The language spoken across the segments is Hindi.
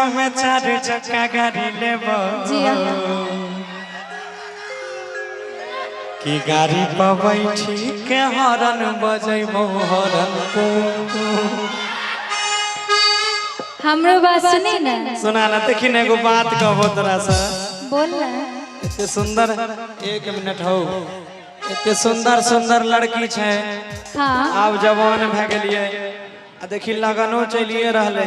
हमें चार चक्का गाड़ी लेबो कि गाड़ी पर बैठी के हॉर्न बजेबो हॉर्न को हमरो बात सुनी ना सुना ना देखी ना एगो बात कहबो तोरा से बोल ना इतने सुंदर एक मिनट हो इतने सुंदर सुंदर लड़की छे हाँ आप जवान भे गेलिए आ देखी लगनो चलिए रहले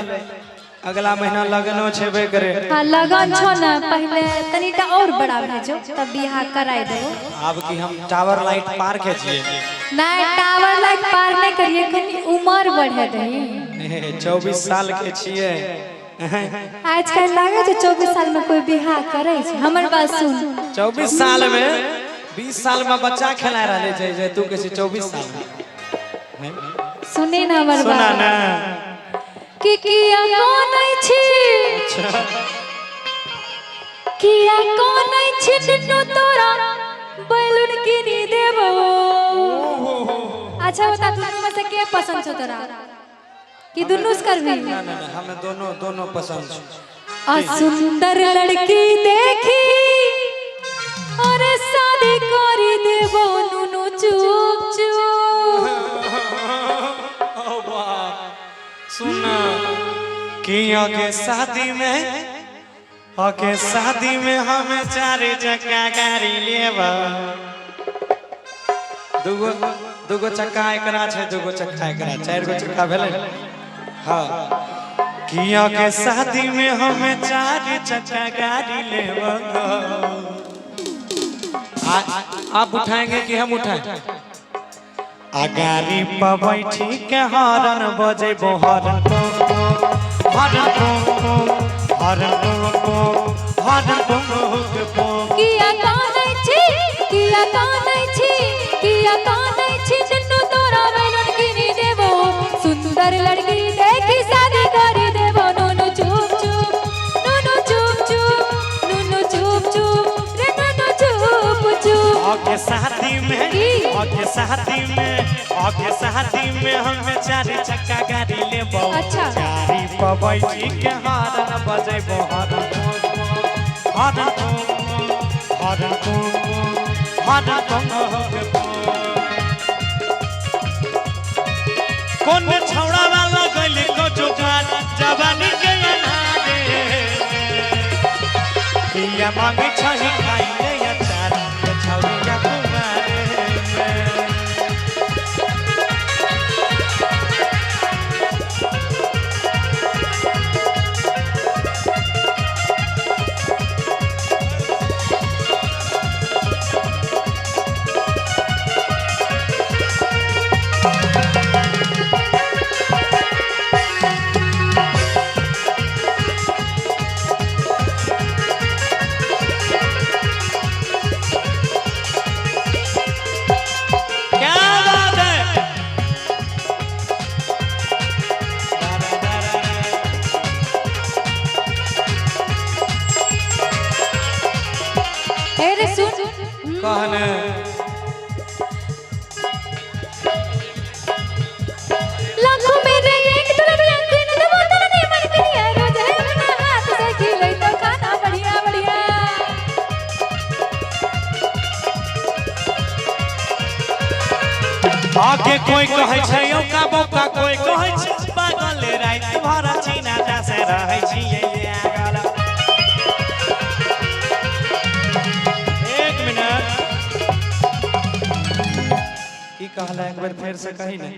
अगला महीना लगनो छेबे करे हाँ लगन छो ना पहले तनीटा और बड़ा भेजो तब बियाह कराई देबो अब की हम टावर लाइट पार के छिए ना टावर लाइट पार नहीं करिए कनी उम्र बढ़े दही 24 साल के छिए आजकल लागे छै 24 साल में कोई बियाह करे छै हमर बात सुन 24 साल में 20 साल में बच्चा खेला रहले छै जे तू कैसे 24 साल में सुने ना हमर बात सुना ना कि किया कोन छी किया कोन छी दुनु तोरा बैलून किनी देबो अच्छा बता दुनु में से के पसंद छ तोरा कि दुनु से करबी ना ना हमें दोनों पसंद छ आ सुंदर लड़की देखी और शादी करी देबो नुनु चुप चुप ओ वाह सुना कि आगे शादी में हमें चार चक्का गाड़ी लेबा दुगो चक्का एकरा छै दुगो चक्का एकरा चार गो चक्का भेलै हाँ कि आगे शादी में हमें चार चक्का गाड़ी लेबा आप उठाएंगे कि हम उठाएं गाड़ी पर बैठी के हॉर्न बजेबो हॉर्न को हॉर्न को हॉर्न को हॉर्न को किया कान छी दुनु तोरा बैलून किनी देबो सुंदर लड़की देखी शादी करी देबो नुनु चुप चुप नुनु चुप चुप नुनु चुप चुप रे नुनु चुप चुप आगे शादी में हमें चार चक्का गाड़ी लेबो अच्छा। गाड़ी पर बैठी के हॉर्न बजेबो हॉर्न को हॉर्न को हॉर्न को हॉर्न को कौन छौड़ा वाला गइल को जुगाड़ जवानी के अनारे पिया मांगे छही खाई ले अचार के छौड़िया कुमारे कहने लाखों मेरे एक दुल्हनिया किन देबो तने मन करिया रोज है अपना हाथ से खिलै तो खाना बढ़िया बढ़िया आगे कोई कहै छै यौ का बौका कोई कहै छै पागल रात भर चीना जैसे रहै छियै आगल एक मिनट की कहला एक बार फिर से कही नहीं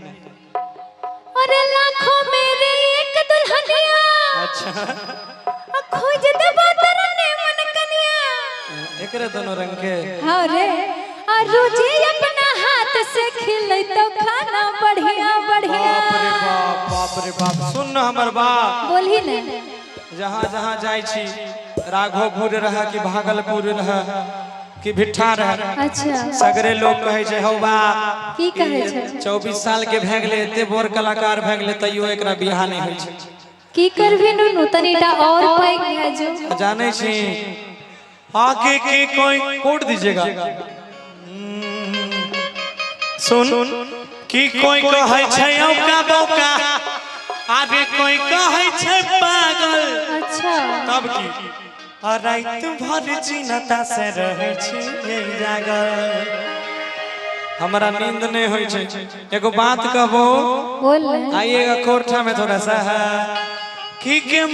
अरे लाखों मेरे एक दुल्हनिया अच्छा खोज देबो तने मन कनिया एकरे दोनों रंग के हां रे आ रोजे अपना हाथ से खिलै तो खाना बढ़िया बढ़िया बाप रे बाप सुन न हमर बाप बोलही ने जहाँ जहाँ जाय छी राघोपुर रह कि भागलपुर रह कि भिट्ठा रह अच्छा सगरे लोग कहे छै हौ बा की कहे छै 24 साल के भए गेले एते बोर कलाकार भए गेले तइयो एकरा बियाह नहीं होय छै की करबी नुनु तनीटा और पैग भेजो जाने छी आगे के कोई कोड दीजिएगा सुन कि कोई कहे छै औका बौका आगे कोई कहे छै पागल अच्छा तब की और रात भर चिन्ता से रहे छी जागल हमारा नींद नहीं होई छे एगो बात कहबो बोल आइएगा कोठा में थोड़ा सा की के